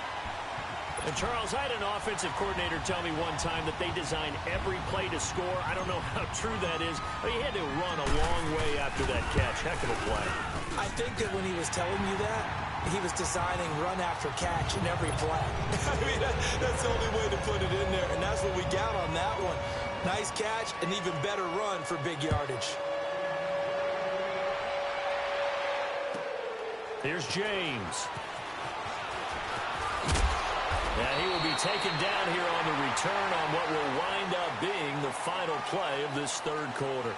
And, Charles, I had an offensive coordinator tell me one time that they design every play to score. I don't know how true that is, but he had to run a long way after that catch. Heck of a play. I think that when he was telling you that, he was designing run after catch in every play. I mean, that's the only way to put it in there, and that's what we got on that one. Nice catch, an even better run for big yardage. Here's James. And he will be taken down here on the return on what will wind up being the final play of this 3rd quarter.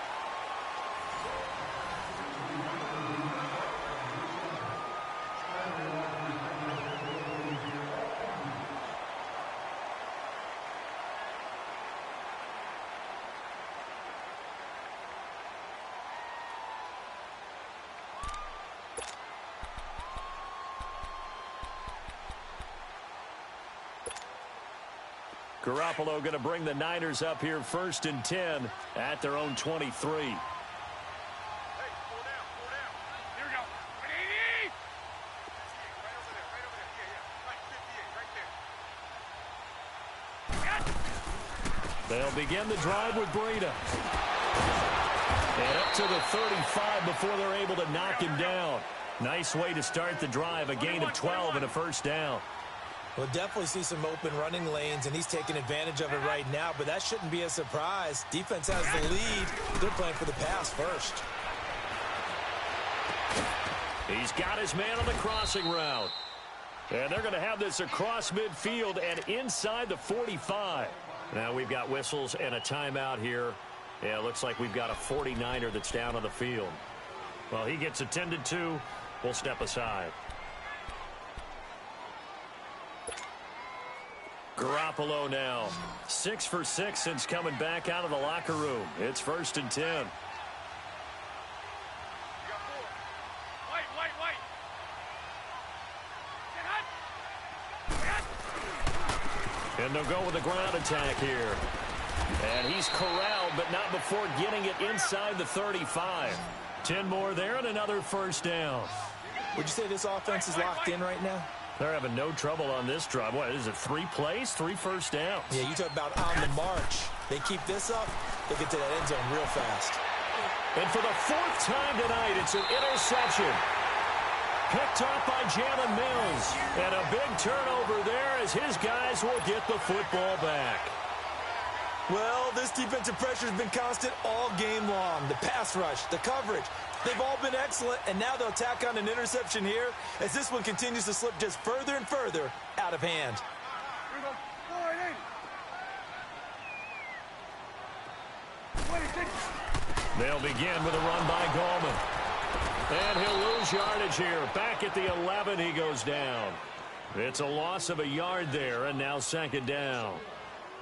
Garoppolo going to bring the Niners up here 1st and 10 at their own 23. Hey, pull down. Here we go. Right over there. Right over there. Yeah. Right 58. Right there. They'll begin the drive with Breida. And up to the 35 before they're able to knock him down. Nice way to start the drive. A gain of 12 and a 1st down. We'll definitely see some open running lanes, and he's taking advantage of it right now, but that shouldn't be a surprise. Defense has the lead. They're playing for the pass first. He's got his man on the crossing route. And they're going to have this across midfield and inside the 45. Now we've got whistles and a timeout here. Yeah, it looks like we've got a 49er that's down on the field. Well, he gets attended to. We'll step aside. Garoppolo now 6 for 6 since coming back out of the locker room. It's 1st and 10. You got 4. White. Get hot. And they'll go with a ground attack here. And he's corralled, but not before getting it inside the 35. 10 more there and another 1st down. Would you say this offense is locked in right now? They're having no trouble on this drive. What is it, 3 plays, 3 first downs? Yeah, you talk about on the march. They keep this up, they get to that end zone real fast. And for the 4th time tonight, it's an interception. Picked off by Jalen Mills. And a big turnover there as his guys will get the football back. Well, this defensive pressure has been constant all game long. The pass rush, the coverage, they've all been excellent, and now they'll tack on an interception here as this one continues to slip just further and further out of hand. They'll begin with a run by Gallman. And he'll lose yardage here. Back at the 11, he goes down. It's a loss of a yard there, and now 2nd down.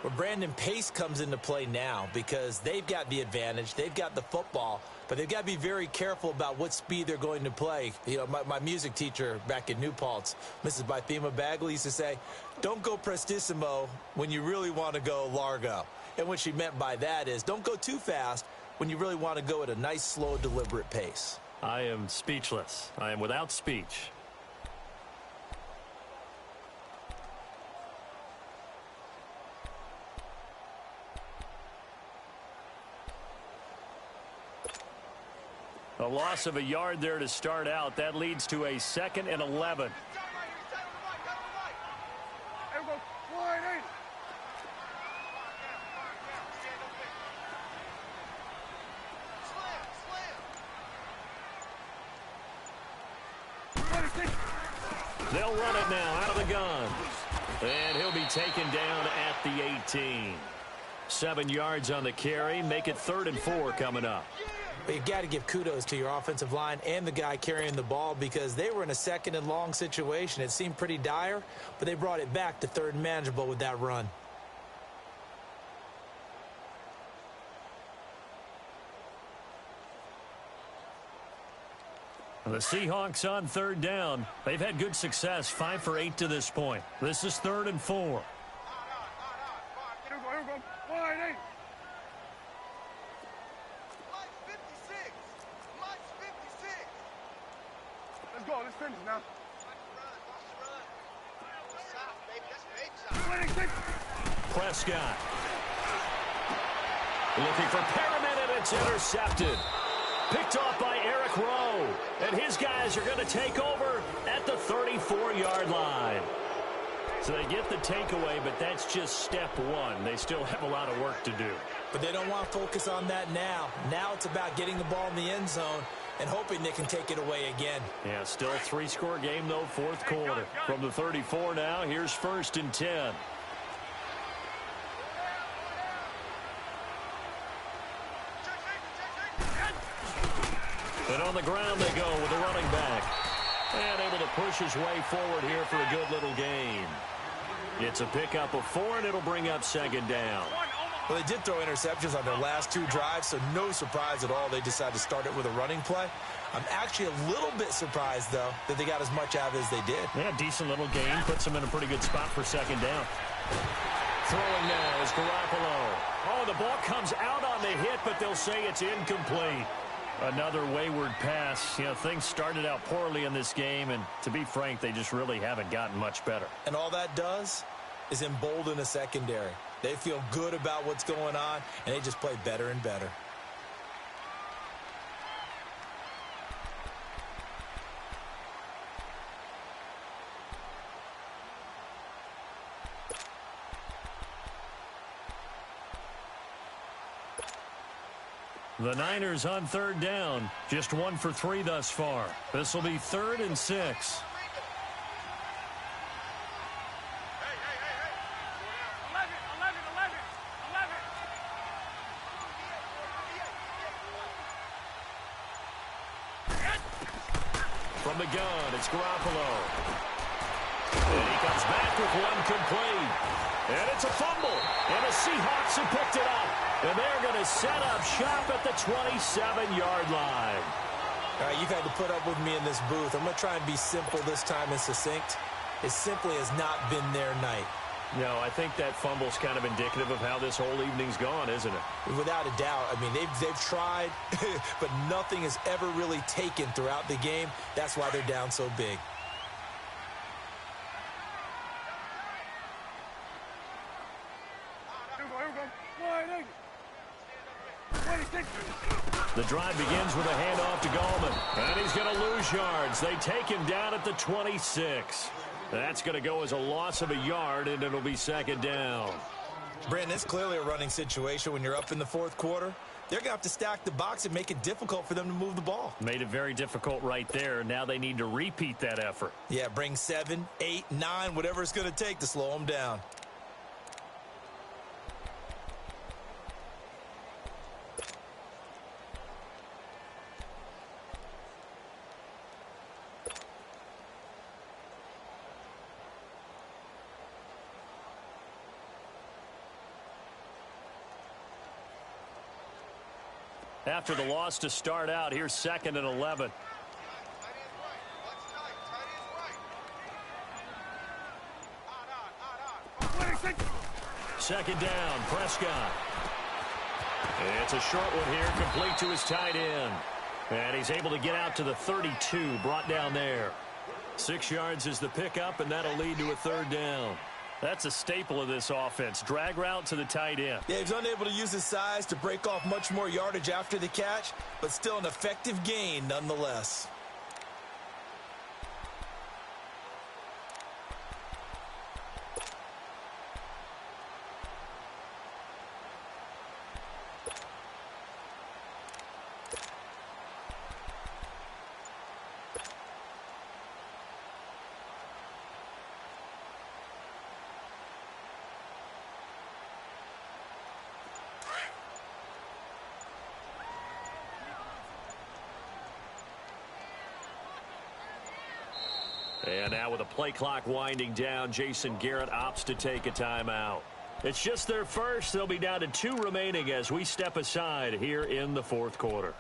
Well, Brandon, pace comes into play now because they've got the advantage. They've got the football, but they've got to be very careful about what speed they're going to play. You know, my music teacher back in New Paltz, Mrs. Bythema Bagley, used to say, don't go prestissimo when you really want to go largo. And what she meant by that is don't go too fast when you really want to go at a nice, slow, deliberate pace. I am speechless. I am without speech. A loss of a yard there to start out. That leads to a 2nd and 11. They'll run it now out of the gun. And he'll be taken down at the 18. 7 yards on the carry. Make it 3rd and 4 coming up. But you've got to give kudos to your offensive line and the guy carrying the ball because they were in a 2nd and long situation. It seemed pretty dire, but they brought it back to 3rd and manageable with that run. The Seahawks on 3rd down. They've had good success, 5 for 8 to this point. This is 3rd and 4. Let's finish now. Prescott. Looking for Perriman, and it's intercepted. Picked off by Eric Rowe. And his guys are going to take over at the 34-yard line. So they get the takeaway, but that's just step 1. They still have a lot of work to do. But they don't want to focus on that now. Now it's about getting the ball in the end zone and hoping they can take it away again. Yeah, still a 3-score game, though, 4th quarter. From the 34 now, here's 1st and 10. And on the ground they go with the running back. And able to push his way forward here for a good little gain. It's a pickup of 4, and it'll bring up 2nd down. Well, they did throw interceptions on their last 2 drives, so no surprise at all they decided to start it with a running play. I'm actually a little bit surprised, though, that they got as much out of it as they did. Yeah, decent little gain. Puts them in a pretty good spot for 2nd down. Throwing now is Garoppolo. Oh, the ball comes out on the hit, but they'll say it's incomplete. Another wayward pass. You know, things started out poorly in this game, and to be frank, they just really haven't gotten much better. And all that does is embolden a secondary. They feel good about what's going on, and they just play better and better. The Niners on 3rd down. Just 1 for 3 thus far. This will be 3rd and 6. From the gun, it's Garoppolo. And he comes back with 1 complete. And it's a fumble. And the Seahawks have picked it up. And they're going to set up shop at the 27-yard line. All right, you've had to put up with me in this booth. I'm going to try and be simple this time and succinct. It simply has not been their night. No, I think that fumble's kind of indicative of how this whole evening's gone, isn't it? Without a doubt. I mean, they've tried, but nothing has ever really taken throughout the game. That's why they're down so big. The drive begins with a handoff to Gallman. And he's going to lose yards. They take him down at the 26. That's going to go as a loss of a yard, and it'll be second down. Brandon, it's clearly a running situation when you're up in the fourth quarter. They're going to have to stack the box and make it difficult for them to move the ball. Made it very difficult right there. Now they need to repeat that effort. Yeah, bring 7, 8, 9, whatever it's going to take to slow them down. After the loss to start out, here's 2nd and 11. Second down, Prescott. It's a short one here, complete to his tight end. And he's able to get out to the 32, brought down there. 6 yards is the pickup, and that'll lead to a third down. That's a staple of this offense. Drag route to the tight end. Yeah, he's unable to use his size to break off much more yardage after the catch, but still an effective gain nonetheless. And now with the play clock winding down, Jason Garrett opts to take a timeout. It's just their first. They'll be down to 2 remaining as we step aside here in the fourth quarter.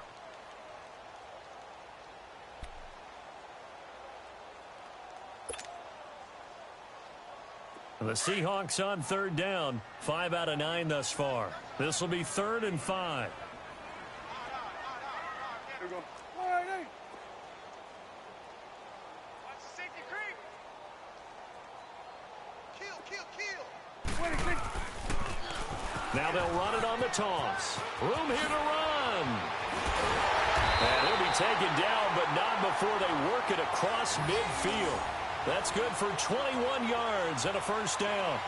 The Seahawks on third down. 5 out of 9 thus far. This will be 3rd and 5. Here we go. Now they'll run it on the toss. Room here to run. And he'll be taken down, but not before they work it across midfield. That's good for 21 yards and a first down.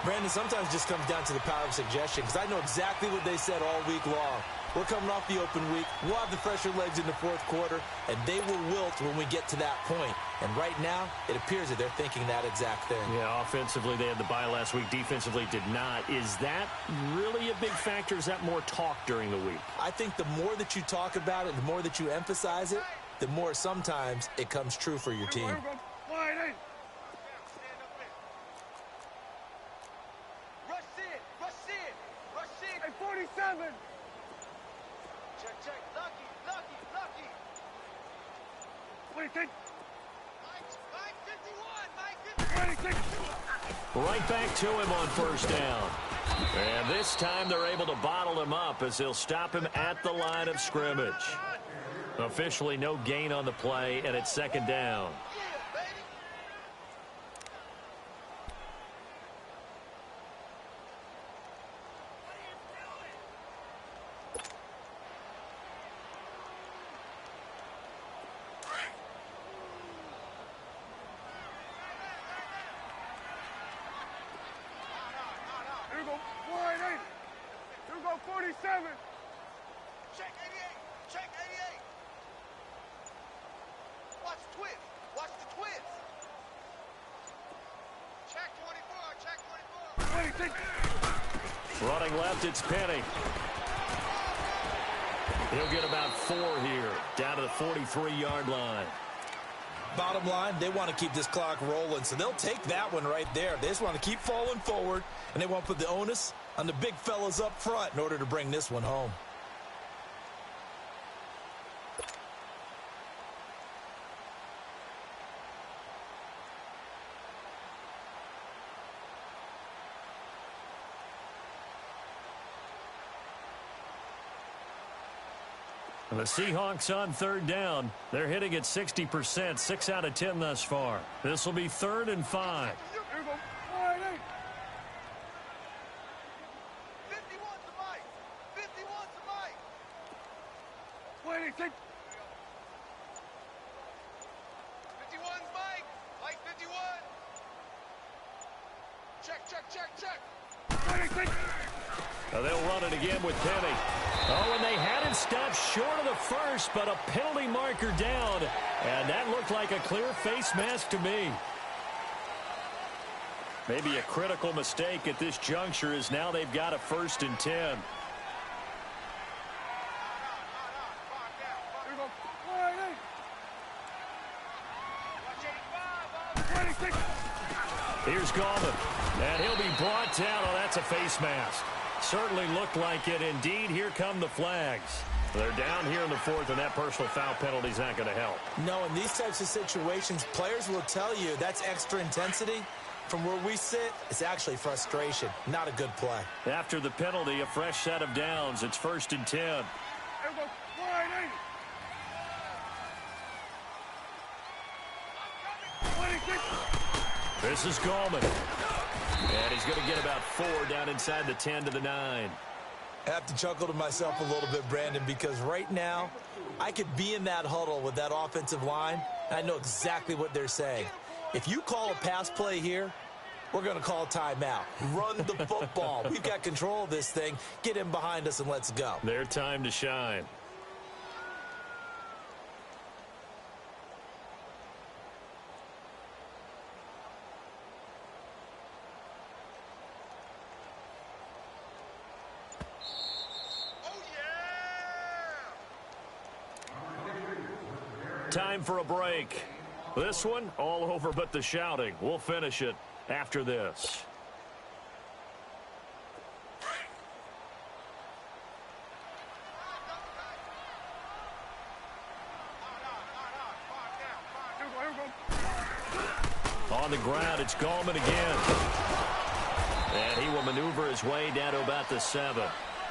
Brandon, sometimes it just comes down to the power of suggestion, because I know exactly what they said all week long. We're coming off the open week. We'll have the fresher legs in the fourth quarter, and they will wilt when we get to that point. And right now, it appears that they're thinking that exact thing. Yeah, offensively, they had the bye last week. Defensively, did not. Is that really a big factor? Is that more talk during the week? I think the more that you talk about it, the more that you emphasize it, the more sometimes it comes true for your team. Hey, 47. Check. Lucky. What do you think? Mike 51. Right back to him on first down. And this time they're able to bottle him up as they'll stop him at the line of scrimmage. Officially no gain on the play, and it's second down. Here we go. Wide 8. Here we go. 47. Check 88. Check 88. Watch the twist. Watch the twist. Check 24. Check 24. Running left, it's Penny. He'll get about 4 here, down to the 43-yard line. Bottom line, they want to keep this clock rolling, so they'll take that one right there. They just want to keep falling forward, and they want to put the onus on the big fellas up front in order to bring this one home. The Seahawks on third down. They're hitting at 60%, 6 out of 10 thus far. This will be 3rd and 5. Here we go. Wide 8. 51's the mic. 51's the mic. 186. 51's Mike. Mike 51. Check. 186. Now they'll run it again with Penny. Oh, and they had it stopped short of the first, but a penalty marker down. And that looked like a clear face mask to me. Maybe a critical mistake at this juncture is now they've got a 1st and 10. Here we go. 186. Here's Gallman, and he'll be brought down. Oh, that's a face mask. Certainly looked like it. Indeed, here come the flags. They're down here in the 4th, and that personal foul penalty is not going to help. No, in these types of situations, players will tell you that's extra intensity. From where we sit, it's actually frustration. Not a good play. After the penalty, a fresh set of downs. It's 1st and 10. Here we go. 180. 186. This is Gallman. And he's going to get about 4 down inside the 10 to the 9. I have to chuckle to myself a little bit, Brandon, because right now I could be in that huddle with that offensive line, and I know exactly what they're saying. If you call a pass play here, we're going to call a timeout. Run the football. We've got control of this thing. Get him behind us and let's go. Their time to shine. Time for a break. This one, all over but the shouting. We'll finish it after this. On the ground, it's Gallman again. And he will maneuver his way down to about the 7.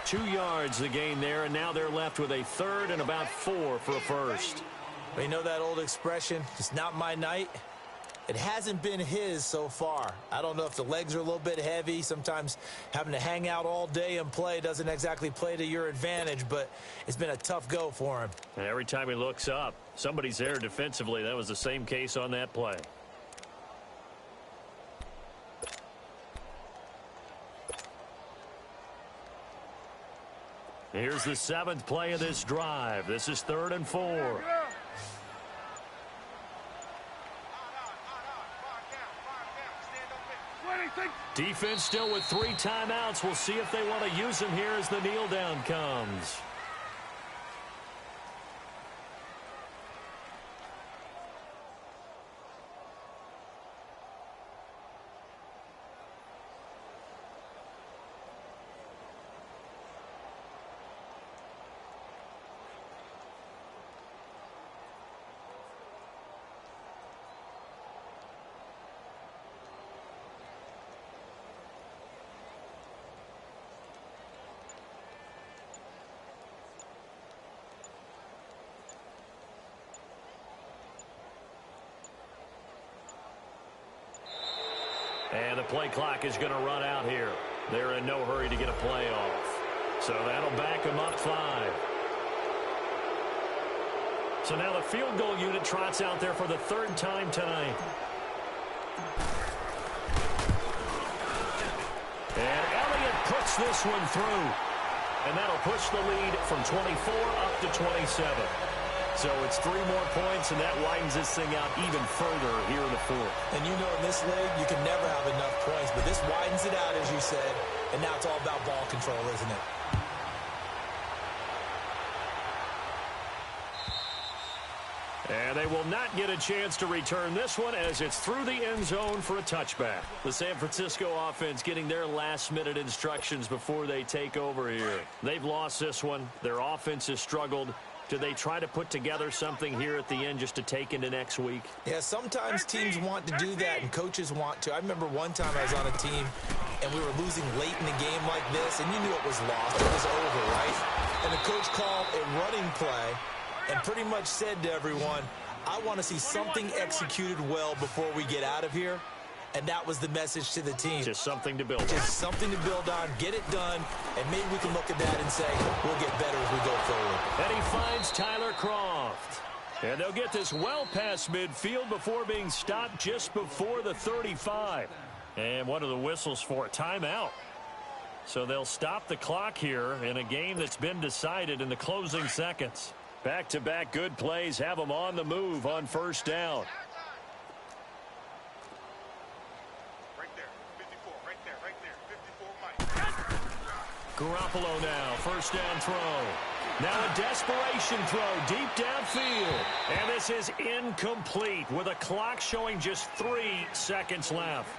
2 yards the gain there, and now they're left with a 3rd and about 4 for a first. You know that old expression, it's not my night? It hasn't been his so far. I don't know if the legs are a little bit heavy. Sometimes having to hang out all day and play doesn't exactly play to your advantage, but it's been a tough go for him. And every time he looks up, somebody's there defensively. That was the same case on that play. Here's the 7th play of this drive. This is 3rd and 4. Defense still with 3 timeouts. We'll see if they want to use them here as the kneel down comes. And the play clock is going to run out here. They're in no hurry to get a play off. So that'll back them up 5. So now the field goal unit trots out there for the 3rd time tonight. And Elliott puts this one through. And that'll push the lead from 24 up to 27. So it's 3 more points, and that widens this thing out even further here in the 4th. And you know in this league, you can never have enough points, but this widens it out, as you said, and now it's all about ball control, isn't it? And they will not get a chance to return this one as it's through the end zone for a touchback. The San Francisco offense getting their last-minute instructions before they take over here. They've lost this one. Their offense has struggled. Do they try to put together something here at the end just to take into next week? Yeah, sometimes teams want to do that and coaches want to. I remember one time I was on a team and we were losing late in the game like this, and you knew it was lost. It was over, right? And the coach called a running play and pretty much said to everyone, I want to see something executed well before we get out of here. And that was the message to the team. Just something to build on. Just something to build on, get it done, and maybe we can look at that and say, we'll get better as we go forward. And he finds Tyler Croft. And they'll get this well past midfield before being stopped just before the 35. And what are the whistles for? Timeout. So they'll stop the clock here in a game that's been decided in the closing seconds. Back-to-back good plays have them on the move on first down. Right there, 54, right there, 54, Mike. Garoppolo now, first down throw. Now a desperation throw deep downfield. And this is incomplete with a clock showing just 3 seconds left.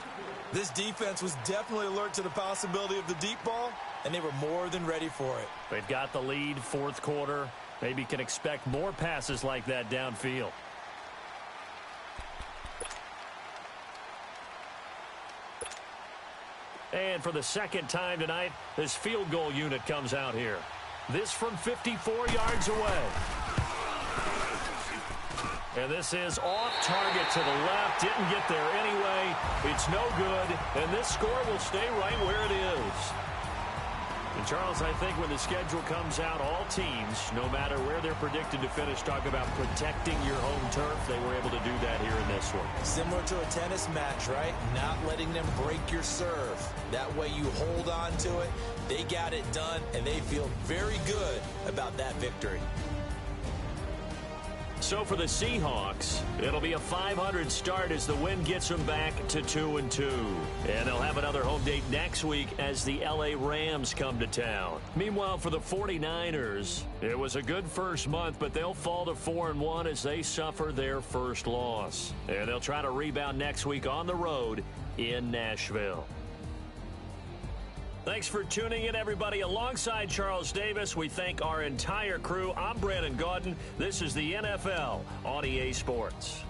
This defense was definitely alert to the possibility of the deep ball, and they were more than ready for it. They've got the lead, fourth quarter. Maybe can expect more passes like that downfield. And for the second time tonight, this field goal unit comes out here. This from 54 yards away. And this is off target to the left. Didn't get there anyway. It's no good. And this score will stay right where it is. And Charles, I think when the schedule comes out, all teams, no matter where they're predicted to finish, talk about protecting your home turf. They were able to do that here in this one. Similar to a tennis match, right? Not letting them break your serve. That way you hold on to it. They got it done, and they feel very good about that victory. So for the Seahawks, it'll be a 500 start as the win gets them back to 2-2. And they'll have another home date next week as the LA Rams come to town. Meanwhile, for the 49ers, it was a good first month, but they'll fall to 4-1 as they suffer their first loss. And they'll try to rebound next week on the road in Nashville. Thanks for tuning in, everybody. Alongside Charles Davis, we thank our entire crew. I'm Brandon Gaudin. This is the NFL on EA Sports.